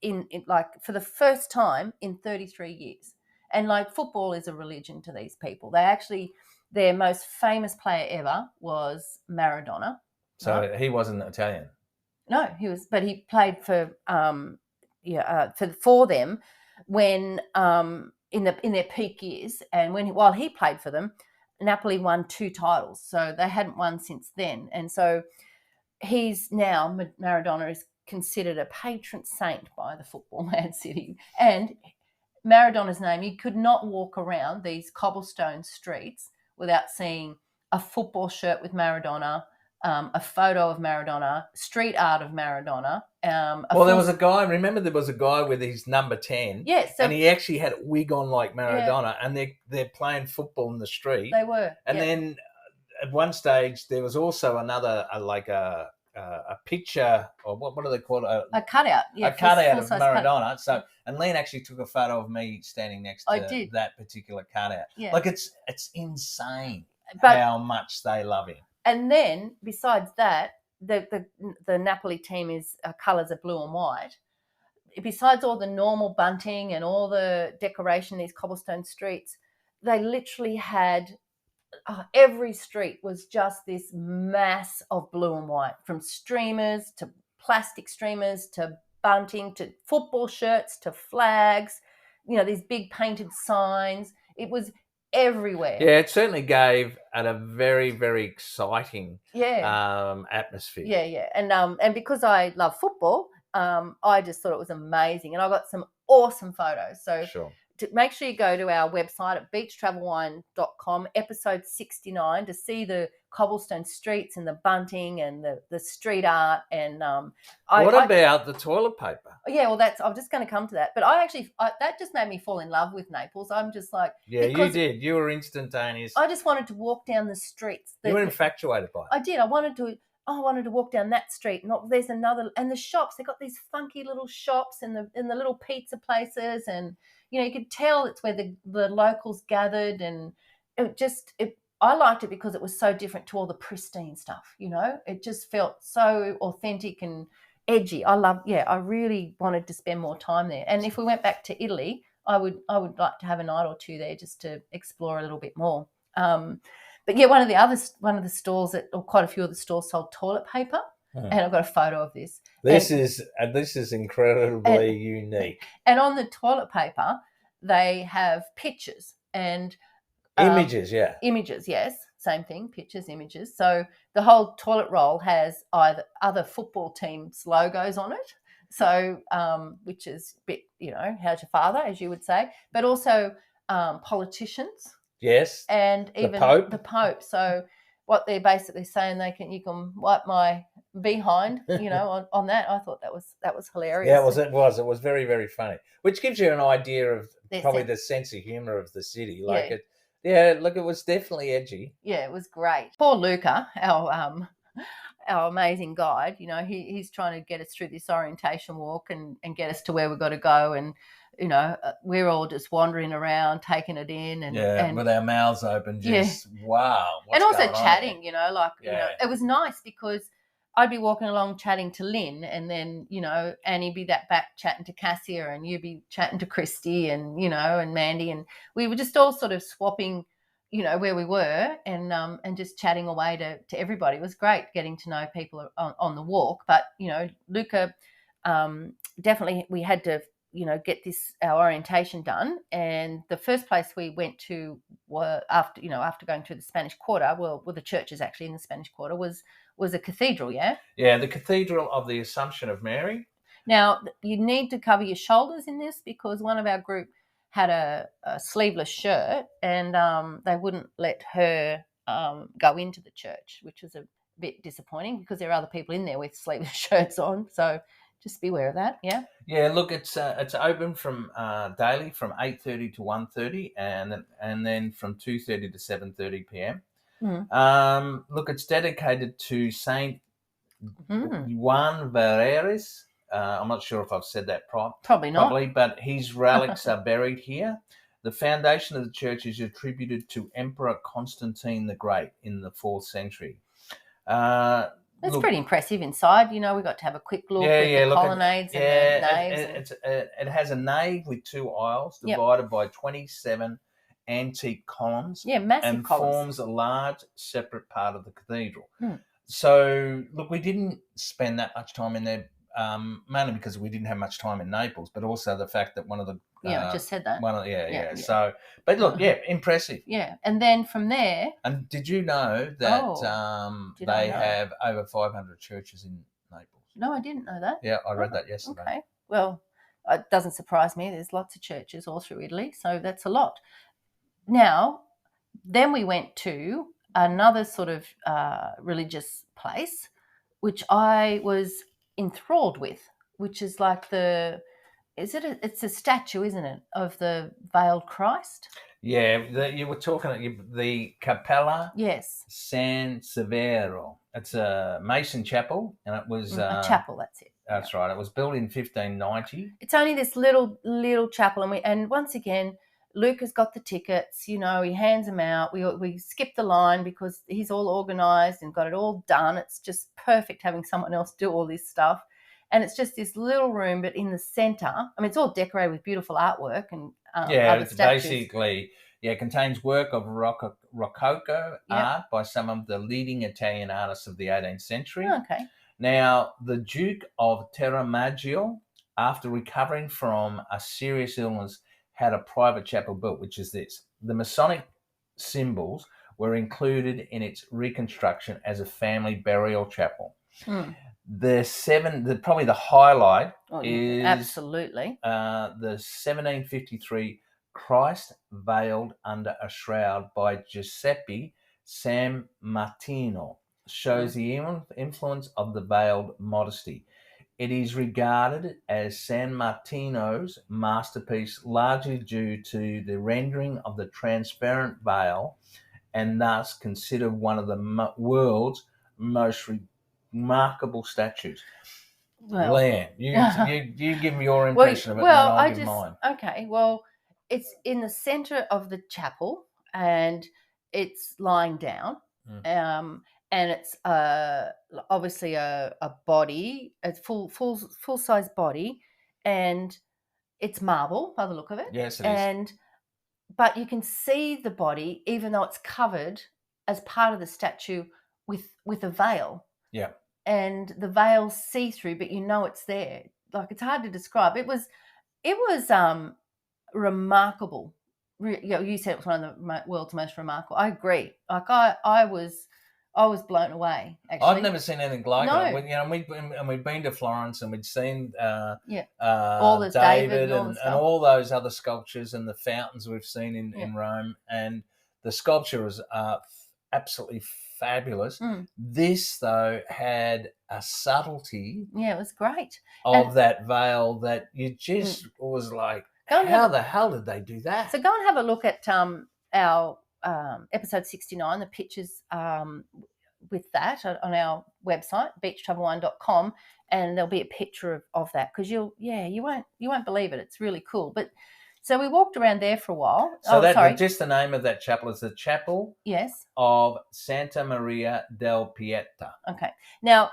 in like for the first time in 33 years. And like football is a religion to these people. Their most famous player ever was Maradona. So right? He wasn't Italian. No, he was, but he played for them when in their peak years, and while he played for them, Napoli won 2 titles, so they hadn't won since then, and so Maradona is considered a patron saint by the football Man City, and Maradona's name, you could not walk around these cobblestone streets without seeing a football shirt with Maradona, a photo of Maradona, street art of Maradona. There was a guy, remember there was a guy with his number 10, and he actually had a wig on like Maradona, and they're playing football in the street. They were. And then at one stage there was also another, a picture, or what do they call it? A cutout. Yeah, a cutout of Maradona. So, and Len actually took a photo of me standing next to that particular cutout. Yeah. Like it's insane how much they love him. And then besides that, the Napoli team colours are blue and white. Besides all the normal bunting and all the decoration, these cobblestone streets, they literally had every street was just this mass of blue and white, from streamers to plastic streamers to bunting to football shirts to flags, these big painted signs. It was everywhere. Yeah, it certainly gave it a very, very exciting atmosphere. Yeah. And because I love football, I just thought it was amazing. And I got some awesome photos. So sure. Make sure you go to our website at beachtravelwine.com, episode 69, to see the cobblestone streets and the bunting and the street art. And what about the toilet paper? Yeah, well, I was just going to come to that. But that just made me fall in love with Naples. I'm just like... Yeah, you did. You were instantaneous. I just wanted to walk down the streets. You were infatuated by it. I did. I wanted to walk down that street. And there's another... And the shops, they got these funky little shops and the little pizza places, and... you could tell it's where the locals gathered, and I liked it because it was so different to all the pristine stuff. It just felt so authentic and edgy. I really wanted to spend more time there. And if we went back to Italy, I would like to have a night or two there just to explore a little bit more. But yeah, one of the stores or quite a few of the stores sold toilet paper. And I've got a photo of this. This is incredibly unique. And on the toilet paper, they have pictures and images. Yeah, images. Yes, same thing. Pictures, images. So the whole toilet roll has either other football teams' logos on it. So which is a bit, how's your father, as you would say, but also politicians. Yes, and even the Pope. So what they're basically saying, you can wipe my behind, on that. I thought that was hilarious. Yeah, it was very, very funny, which gives you an idea of probably the sense of humor of the city. It was definitely edgy. Yeah, it was great. Poor Luca, our amazing guide, you know, he's trying to get us through this orientation walk and get us to where we've got to go. And, you know, we're all just wandering around, taking it in. And with our mouths open, just, wow. And also going on chatting, here? you know, like, you know, it was nice because I'd be walking along chatting to Lynn, and then, you know, Annie'd be that back chatting to Cassia, and you'd be chatting to Christy, and, you know, and Mandy, and we were just all sort of swapping, you know, where we were, and just chatting away to everybody. It was great getting to know people on the walk. But, you know, Luca, definitely we had to, you know, get our orientation done. And the first place we went to were after going through the Spanish Quarter, well, the churches actually in the Spanish Quarter, was a cathedral. Yeah, the Cathedral of the Assumption of Mary. Now, you need to cover your shoulders in this because one of our group had a sleeveless shirt, and they wouldn't let her go into the church, which was a bit disappointing because there are other people in there with sleeveless shirts on. So just be aware of that. Yeah. Yeah, look, it's open from daily from 8:30 to 1:30, and then from 2:30 to 7:30 p.m. Look, it's dedicated to Saint Juan Valerius. I'm not sure if I've said that probably not. Probably, but his relics are buried here. The foundation of the church is attributed to Emperor Constantine the Great in the 4th century. It's pretty impressive inside. You know, we got to have a quick look at the colonnades and the naves. It has a nave with 2 aisles divided by 27 antique columns. Yeah, massive and columns. Forms a large separate part of the cathedral. So, look, we didn't spend that much time in there, mainly because we didn't have much time in Naples, but also the fact that one of the I just said that. So, but look, impressive. Yeah, and then from there. And did you know that they have over 500 churches in Naples? No, I didn't know that. Yeah, I read that yesterday. Okay, well, it doesn't surprise me. There's lots of churches all through Italy, so that's a lot. Now, then we went to another sort of religious place, which I was enthralled with, which is like it's a statue, isn't it, of the veiled Christ? Yeah, you were talking the Cappella San Severo. It's a Mason chapel, and it was a chapel. That's it. That's right. It was built in 1590. It's only this little chapel, and once again, Luca's got the tickets. You know, he hands them out. We skip the line because he's all organised and got it all done. It's just perfect having someone else do all this stuff. And it's just this little room, but in the centre, I mean, it's all decorated with beautiful artwork and other it's statues. Basically, it contains work of Rococo art by some of the leading Italian artists of the 18th century. Okay. Now, the Duke of Terramaggio, after recovering from a serious illness, had a private chapel built, which is this. The Masonic symbols were included in its reconstruction as a family burial chapel. Probably the highlight is absolutely the 1753 Christ Veiled Under a Shroud by Giuseppe Sammartino shows the influence of the veiled modesty. It is regarded as San Martino's masterpiece, largely due to the rendering of the transparent veil, and thus considered one of the world's most remarkable statues. Well, Leanne, you give me your impression of it, and then I'll give mine. Okay, well, it's in the centre of the chapel, and it's lying down. And it's obviously a body, a full size body, and it's marble by the look of it. Yes, it is. But you can see the body, even though it's covered as part of the statue with a veil. Yeah. And the veil's see through, but you know it's there. Like, it's hard to describe. It was remarkable. You said it was one of the world's most remarkable. I agree. Like, I was blown away. Actually, I've never seen anything like it. We've been to Florence, and we'd seen all the David and all those other sculptures and the fountains we've seen in Rome, and the sculpture was absolutely fabulous. This, though, had a subtlety. Yeah, it was great. Of that veil that you just was like, how the hell did they do that? So go and have a look at our episode 69, the pictures with that on our website, beachtravelwine.com, and there'll be a picture of that, because you won't believe it. It's really cool. But so we walked around there for a while. So just the name of that chapel is the Chapel Yes. of Santa Maria del Pieta. Okay. Now,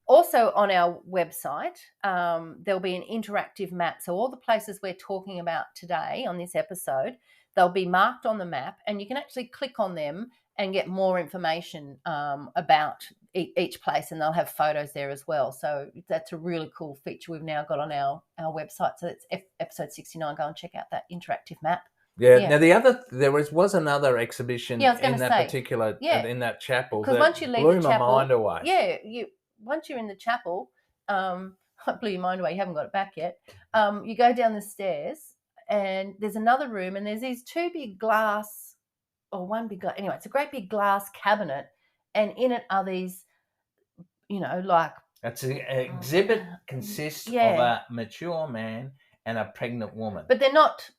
also on our website, there'll be an interactive map. So all the places we're talking about today on this episode, they'll be marked on the map, and you can actually click on them and get more information about each place, and they'll have photos there as well. So that's a really cool feature we've now got on our website. So it's episode 69. Go and check out that interactive map. Yeah. Now there was another exhibition in that particular in that chapel. Because once you leave blew the chapel, my mind away. Yeah, once you're in the chapel, it blew your mind away. You haven't got it back yet. You go down the stairs, and there's another room, and there's these two big glass, or one big glass. Anyway, it's a great big glass cabinet, and in it are these, like. It's an exhibit consists of a mature man and a pregnant woman. But they're not.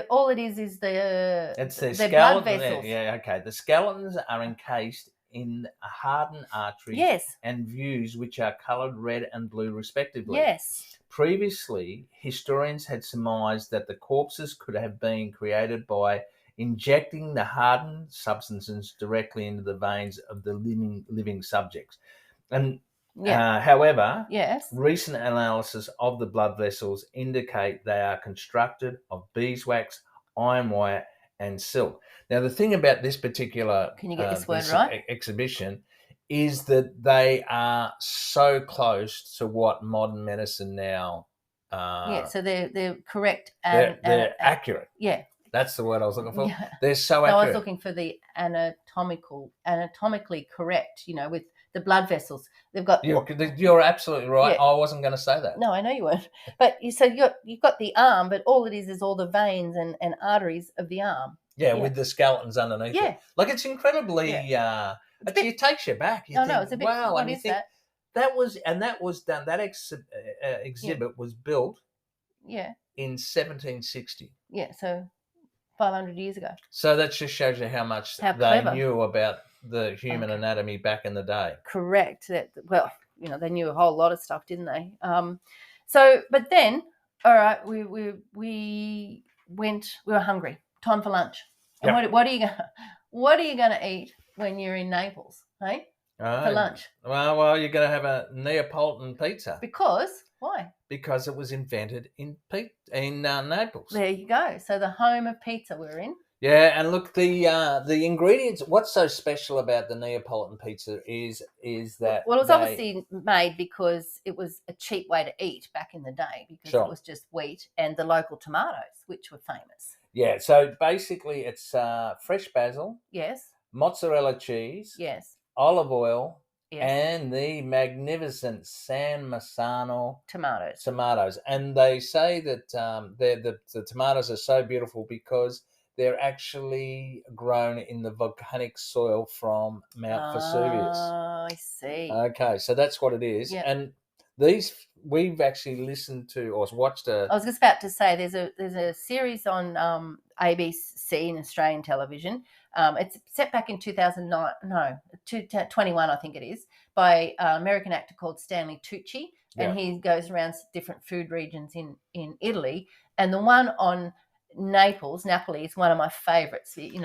All it is it's their blood vessels. Yeah, okay. The skeletons are encased in hardened arteries and views, which are coloured red and blue respectively. Yes. Previously, historians had surmised that the corpses could have been created by injecting the hardened substances directly into the veins of the living subjects. And however, recent analysis of the blood vessels indicate they are constructed of beeswax, iron wire, and silk. Now, the thing about this particular exhibition is that they are so close to what modern medicine now. So they're correct and they're accurate. Yeah. That's the word I was looking for. Yeah. They're so accurate. I was looking for the anatomically correct, with the blood vessels. They've got. You're absolutely right. Yeah. I wasn't going to say that. No, I know you weren't. But you've got the arm, but all it is all the veins and arteries of the arm. Yeah, with the skeletons underneath it. Like, it's incredibly. It takes you back. You think, it's a bit. Wow, what is that? That was done. That exhibit was built. Yeah. In 1760. Yeah. So 500 years ago. So that just shows you how much they knew about the human anatomy back in the day. Correct. They knew a whole lot of stuff, didn't they? But then, all right, we were hungry. Time for lunch. And what are you going to eat when you're in Naples, hey? For lunch? Well, you're going to have a Neapolitan pizza. Because why? Because it was invented in Naples. There you go. So the home of pizza we're in. Yeah, and look, the ingredients. What's so special about the Neapolitan pizza is that it was obviously made because it was a cheap way to eat back in the day, because it was just wheat and the local tomatoes, which were famous. Yeah, so basically it's fresh basil. Yes. Mozzarella cheese. Yes. Olive oil. Yes. And the magnificent San Marzano tomatoes. And they say that the tomatoes are so beautiful because they're actually grown in the volcanic soil from Mount Vesuvius. Oh, I see. Okay, so that's what it is. Yep. And these we've actually listened to or watched I was just about to say there's a series on ABC in Australian television. It's set back in 2021, I think it is, by an American actor called Stanley Tucci, and he goes around different food regions in Italy. And the one on Napoli is one of my favourites. He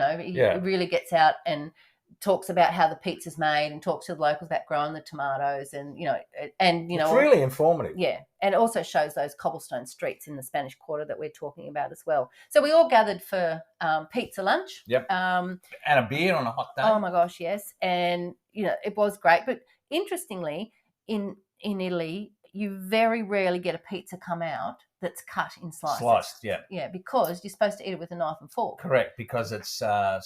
really gets out and talks about how the pizza's made and talks to the locals about growing the tomatoes and it's really informative. Yeah, and it also shows those cobblestone streets in the Spanish Quarter that we're talking about as well. So we all gathered for pizza lunch. Yep. And a beer on a hot day. Oh my gosh, yes. And it was great. But interestingly, in Italy, you very rarely get a pizza come out that's cut in slices. Sliced, yeah. Yeah, because you're supposed to eat it with a knife and fork. Correct, because it's so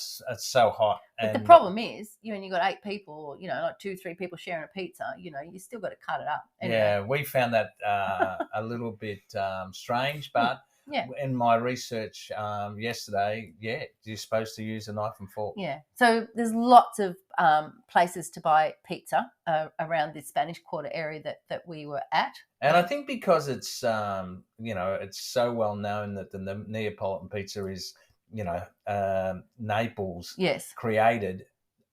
hot. But the problem is, when you've got 8 people, like 2-3 people sharing a pizza, you still got to cut it up. Anyway. Yeah, we found that a little bit strange, but in my research yesterday, you're supposed to use a knife and fork. Yeah, so there's lots of places to buy pizza around this Spanish Quarter area that we were at. And I think because it's it's so well known that the Neapolitan pizza is Naples created.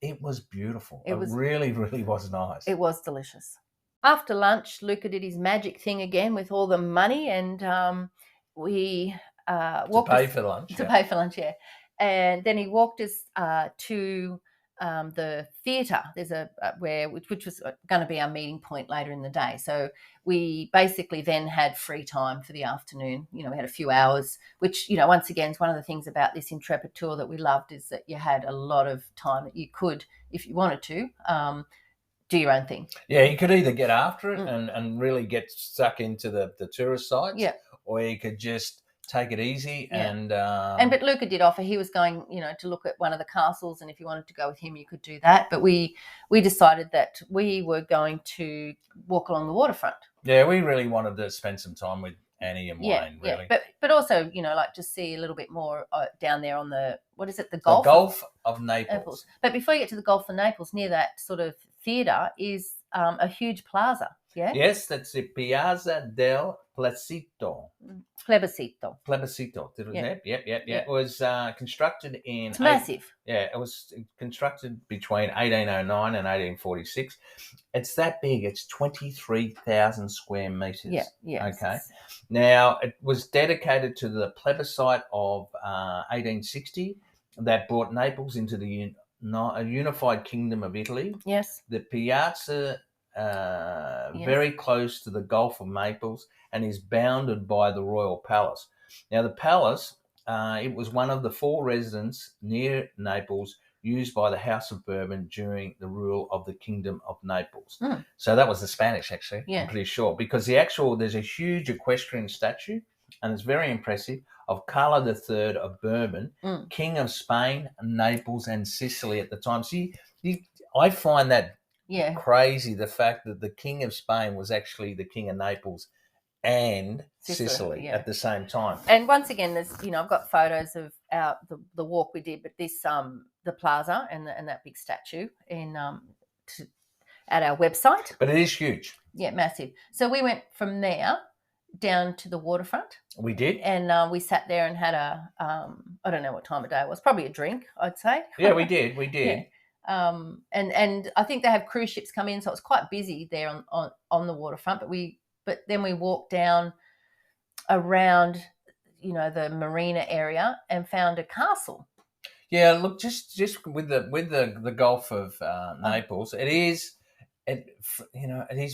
It was beautiful. It It was really, really was nice. It was delicious. After lunch, Luca did his magic thing again with all the money, and we to pay for lunch. To pay for lunch, yeah. And then he walked us to the theatre. There's which was going to be our meeting point later in the day. So we basically then had free time for the afternoon. We had a few hours, which once again is one of the things about this Intrepid tour that we loved, is that you had a lot of time that you could, if you wanted to, do your own thing. Yeah, you could either get after it and really get stuck into the tourist sites, or you could just take it easy. But Luca did offer, he was going, to look at one of the castles, and if you wanted to go with him, you could do that. But we decided that we were going to walk along the waterfront. Yeah, we really wanted to spend some time with Annie and Wayne, really. But also, like just see a little bit more down there on the, what is it, the Gulf? The Gulf of Naples. But before you get to the Gulf of Naples, near that sort of theatre is a huge plaza. Yeah. Yes, that's the Piazza del Plebiscito. Plebiscito. Yep. It was constructed in... It's massive. It was constructed between 1809 and 1846. It's that big. It's 23,000 square metres. Yeah. Okay. Now, it was dedicated to the plebiscite of 1860 that brought Naples into the unified kingdom of Italy. Yes. The Piazza... very close to the Gulf of Naples, and is bounded by the Royal Palace. Now, the palace, it was one of the 4 residences near Naples used by the House of Bourbon during the rule of the Kingdom of Naples. So that was the Spanish, actually, I'm pretty sure, because there's a huge equestrian statue, and it's very impressive, of Carlo III of Bourbon, King of Spain, Naples, and Sicily at the time. So I find that crazy, the fact that the King of Spain was actually the King of Naples and Sicily at the same time. And once again, there's I've got photos of the walk we did, but this the plaza and that big statue at our website. But it is huge. Yeah, massive. So we went from there down to the waterfront. We did, and we sat there and had I don't know what time of day it was, probably a drink, I'd say. Yeah, we did. Yeah. And I think they have cruise ships come in, so it's quite busy there on the waterfront. But then we walked down around, the marina area and found a castle. Yeah, look, just with the Gulf of Naples, it is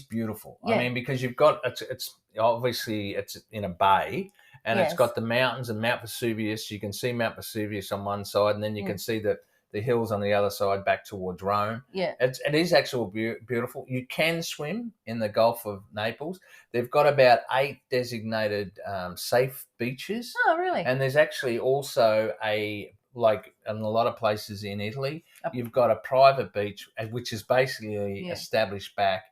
beautiful. Yeah. I mean, because you've got it's obviously it's in a bay, and it's got the mountains and Mount Vesuvius. You can see Mount Vesuvius on one side, and then you can see the hills on the other side back towards Rome. Yeah. It is actually beautiful. You can swim in the Gulf of Naples. They've got about 8 designated safe beaches. Oh, really? And there's actually also like in a lot of places in Italy, you've got a private beach, which is basically established back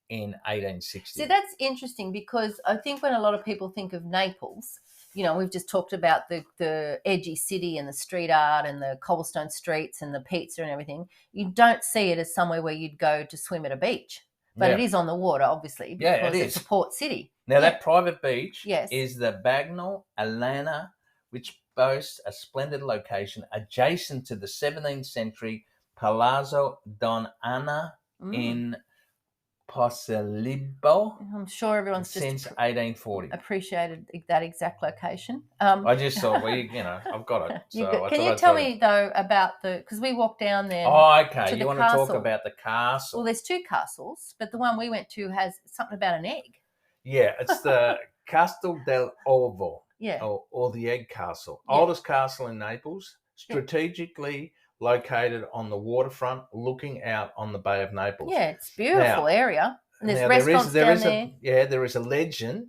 in 1860. See, that's interesting, because I think when a lot of people think of Naples, we've just talked about the edgy city and the street art and the cobblestone streets and the pizza and everything. You don't see it as somewhere where you'd go to swim at a beach. But it is on the water, obviously, because it's a port city. Now, that private beach is the Bagnole Alana, which boasts a splendid location adjacent to the 17th century Palazzo Don Anna in Posillipo. I'm sure everyone's since 1840 appreciated that exact location. I just thought I've got it. So can you tell me though about because we walked down there? Oh, okay. You want to talk about the castle? Well, there's 2 castles, but the one we went to has something about an egg. Yeah, it's the Castel del Ovo. Yeah, or the Egg Castle, oldest castle in Naples, strategically located on the waterfront, looking out on the Bay of Naples. Yeah, it's a beautiful area. And there's restaurants down there. There is a legend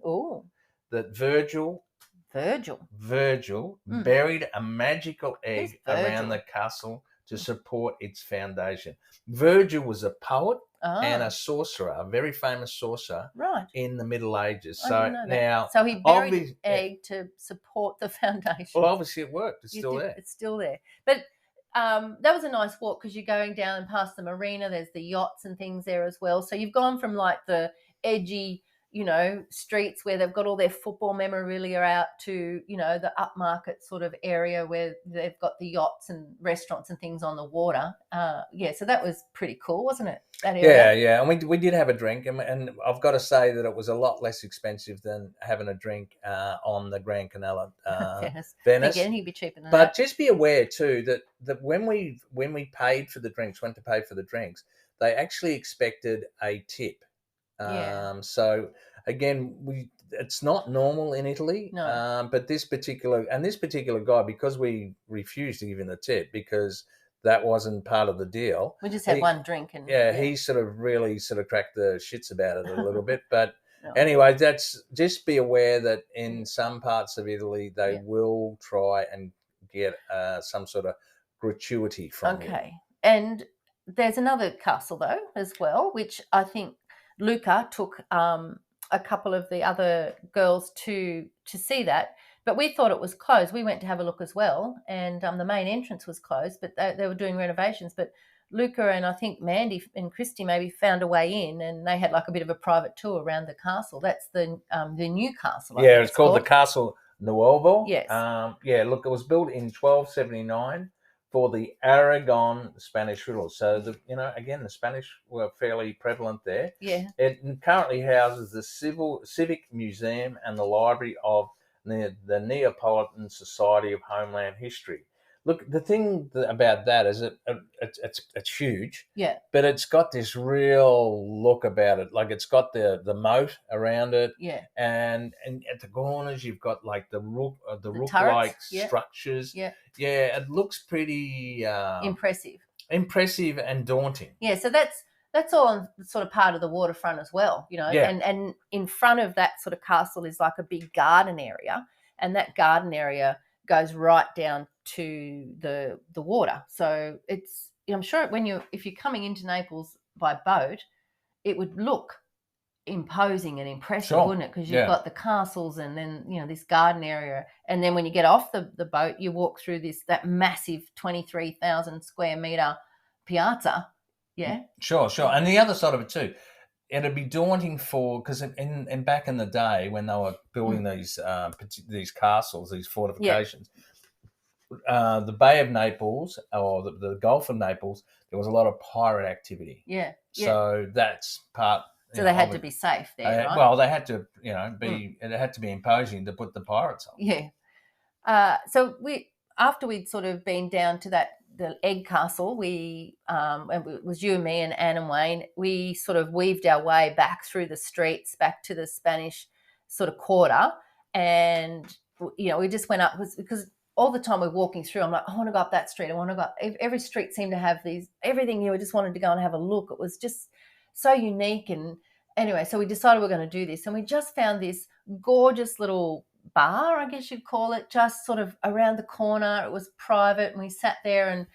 that Virgil buried a magical egg around the castle to support its foundation. Virgil was a poet and a sorcerer, a very famous sorcerer, in the Middle Ages. So he buried an egg to support the foundation. Well, obviously it worked. It's still there. It's still there. But that was a nice walk, because you're going down and past the marina. There's the yachts and things there as well. So you've gone from like the edgy streets where they've got all their football memorabilia out to, the upmarket sort of area where they've got the yachts and restaurants and things on the water. So that was pretty cool, wasn't it? That area. Yeah, and we did have a drink, and I've got to say that it was a lot less expensive than having a drink on the Grand Canal Venice. Venice. Again, he'd be cheaper than But that. just be aware too that when we paid for the drinks, went to pay for the drinks, they actually expected a tip. So again, it's not normal in Italy. No. But this particular guy, because we refused to give him the tip because that wasn't part of the deal. We just had one drink, and he sort of really sort of cracked the shits about it a little bit. But No. anyway, just be aware that in some parts of Italy they will try and get some sort of gratuity from you. Okay. And there's another castle though as well, which I think Luca took a couple of the other girls to see that, but we thought it was closed. We went to have a look as well, and the main entrance was closed, but they were doing renovations. But Luca and I think Mandy and Christy maybe found a way in, and they had like a bit of a private tour around the castle. That's the new castle. I think it's called the Castle Nuovo. Yes. Look, it was built in 1279 for the Aragon Spanish rulers. So again, the Spanish were fairly prevalent there. Yeah. It currently houses the Civic Museum and the Library of the Neapolitan Society of Homeland History. Look, the thing about that is it's huge. Yeah. But it's got this real look about it. Like it's got the moat around it. Yeah. And at the corners you've got like the rook-like structures. Yeah. Yeah, it looks pretty impressive and daunting. Yeah, so that's all sort of part of the waterfront as well, and in front of that sort of castle is like a big garden area, and that garden area goes right down to the water. So it's, I'm sure if you're coming into Naples by boat, it would look imposing and impressive, wouldn't it? Because you've got the castles and then this garden area, and then when you get off the boat, you walk through that massive 23,000 square meter piazza. Yeah, sure. And the other side of it too, it'd be daunting because in back in the day when they were building these castles, these fortifications, the Bay of Naples or the Gulf of Naples, there was a lot of pirate activity. Yeah. So that's part. So they had to be safe there, right? Well, they had to, be. It had to be imposing to put the pirates on. Yeah. So after we'd sort of been down to the egg castle, it was you and me and Anne and Wayne. We sort of weaved our way back through the streets, back to the Spanish sort of quarter, and we just went up because all the time we're walking through, I'm like, I want to go up that street. I want to go up. Every street seemed to have everything. I just wanted to go and have a look. It was just so unique. And anyway, so we decided we're going to do this, and we just found this gorgeous little bar, I guess you'd call it, just sort of around the corner. It was private, and we sat there, and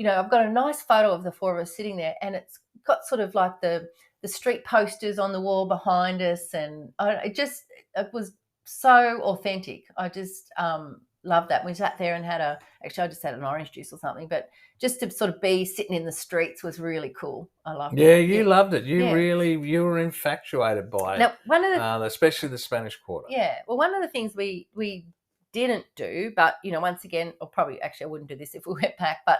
I've got a nice photo of the four of us sitting there, and it's got sort of like the street posters on the wall behind us, and it was so authentic. I just loved that. We sat there and I just had an orange juice or something, but just to sort of be sitting in the streets was really cool. I loved it. Yeah, you loved it. You were infatuated by it. Now, one of especially the Spanish Quarter. Yeah. Well, one of the things we didn't do, but once again, or probably actually I wouldn't do this if we went back, but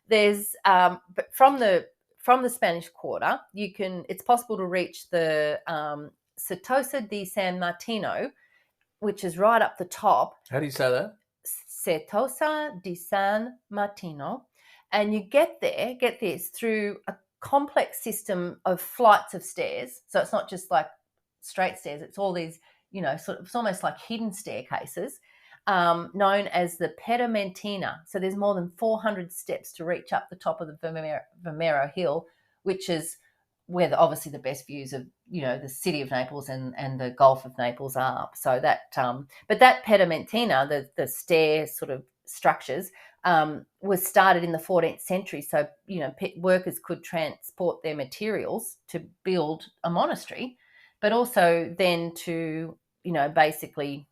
there's but from the Spanish Quarter, it's possible to reach the Certosa di San Martino, which is right up the top. How do you say that? Certosa di San Martino. And you get this through a complex system of flights of stairs. So it's not just like straight stairs. It's all these, it's almost like hidden staircases, known as the Pedamentina. So there's more than 400 steps to reach up the top of the Vomero Hill, which is where obviously the best views of the city of Naples and the Gulf of Naples are. So that but that Pedamentina, the stair sort of structures, was started in the 14th century. So workers could transport their materials to build a monastery, but also then to basically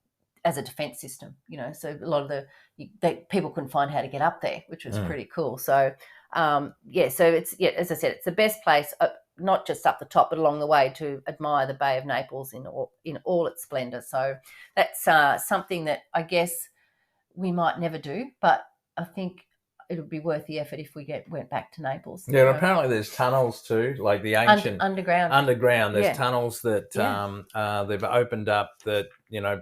as a defense system. So a lot of people couldn't find how to get up there, which was pretty cool. So so it's as I said, it's the best place. not just up the top, but along the way to admire the Bay of Naples in all its splendour. So that's something that I guess we might never do, but I think it would be worth the effort if we went back to Naples. Yeah, and apparently there's tunnels too, like the ancient underground. There's Yeah. tunnels that they've opened up that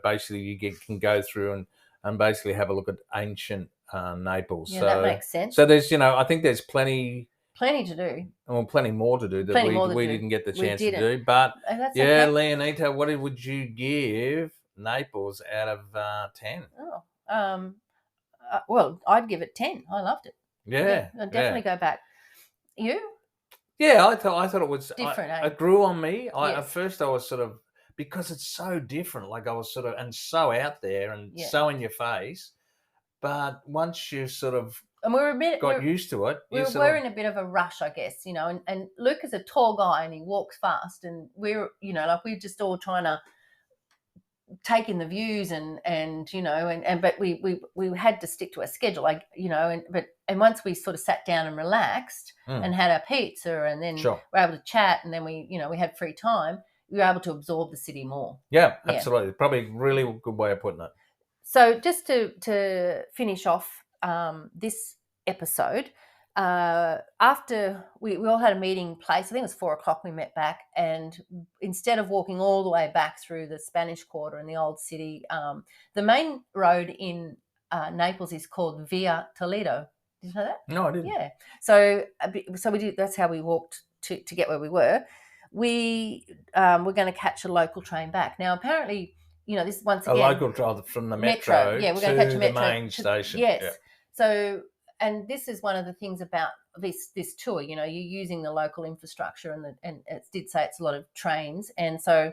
basically you can go through and basically have a look at ancient Naples. Yeah, so that makes sense. So there's I think there's plenty to do. Well, plenty more to do that we didn't get the chance to do. But that's yeah, okay. Leonita, what would you give Naples out of 10? Well, I'd give it 10. I loved it. Yeah, I'd definitely go back. You? Yeah, I thought it was different. It grew on me. Yes. At first, I was sort of, because it's so different. Like I was sort of, and so out there and so in your face. But once you sort of and we were got used to it, we were in a bit of a rush, I guess, and Luca's a tall guy and he walks fast, and we're we're just all trying to take in the views and but we had to stick to a schedule, and once we sort of sat down and relaxed and had our pizza, and then we're able to chat, and then we had free time, we were able to absorb the city more. Yeah, absolutely. Probably a really good way of putting it. So just to finish off this episode, after we all had a meeting place, I think it was 4:00 we met back, and instead of walking all the way back through the Spanish Quarter in the old city, the main road in Naples is called Via Toledo. Did you know that? No, I didn't. Yeah. So we did. That's how we walked to get where we were. We were going to catch a local train back. Now, apparently, this once again, a local train from the metro. Yeah, we're going to catch a metro. The main station. Yes. Yeah. So, and this is one of the things about this tour. You're using the local infrastructure, and it did say it's a lot of trains, and so,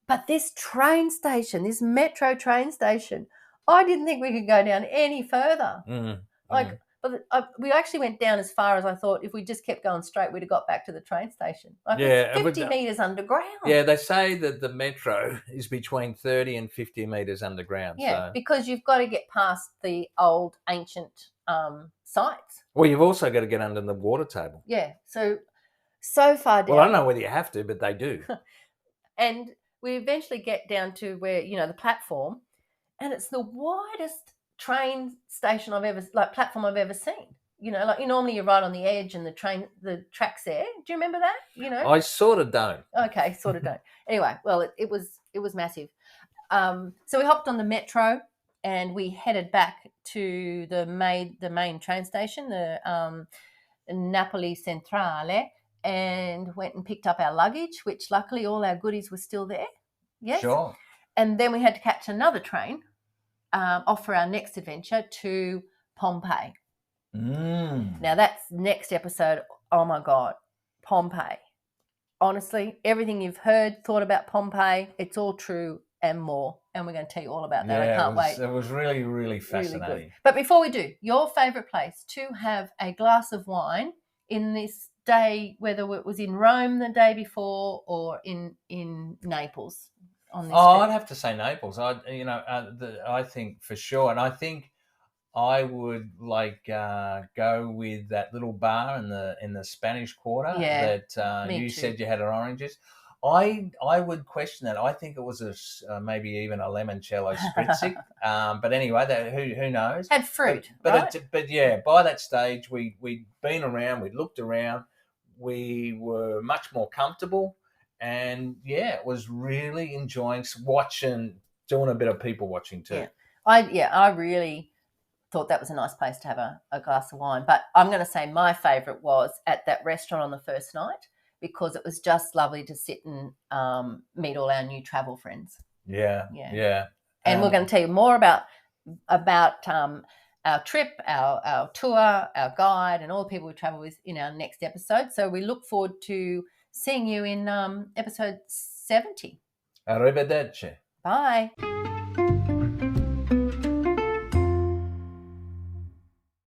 but this train station, this metro train station, I didn't think we could go down any further. But we actually went down as far as I thought. If we just kept going straight, we'd have got back to the train station. It's 50 metres underground. Yeah, they say that the metro is between 30 and 50 metres underground. Yeah, because you've got to get past the old ancient sites. Well, you've also got to get under the water table. Yeah, so far down. Well, I don't know whether you have to, but they do. And we eventually get down to where, the platform, and it's the widest train station platform I've ever seen. Normally you're right on the edge and the track's there. Do you remember that? I sort of don't. Okay, sort of don't. Anyway, well, it was massive. So we hopped on the metro and we headed back to the main train station, the Napoli Centrale, and went and picked up our luggage, which luckily all our goodies were still there. Yes. Sure. And then we had to catch another train off for our next adventure to Pompeii. Now that's next episode. Oh my God, Pompeii. Honestly, everything you've heard, thought about Pompeii, it's all true and more. And we're going to tell you all about that. I can't wait. It was really, really fascinating. Really good. But before we do, your favourite place to have a glass of wine in this day, whether it was in Rome the day before or in Naples? I'd have to say Naples. I think for sure, and I think I would go with that little bar in the Spanish Quarter that you said you had oranges. I would question that. I think it was maybe even a limoncello spritzy. But anyway, who knows? Had fruit, but right? But yeah, by that stage we'd been around, we'd looked around, we were much more comfortable. And it was really enjoying watching, doing a bit of people watching too. I really thought that was a nice place to have a glass of wine. But I'm going to say my favourite was at that restaurant on the first night, because it was just lovely to sit and meet all our new travel friends. Yeah. And we're going to tell you more about our trip, our tour, our guide, and all the people we travel with in our next episode. So we look forward to seeing you in episode 70. Arrivederci. Bye.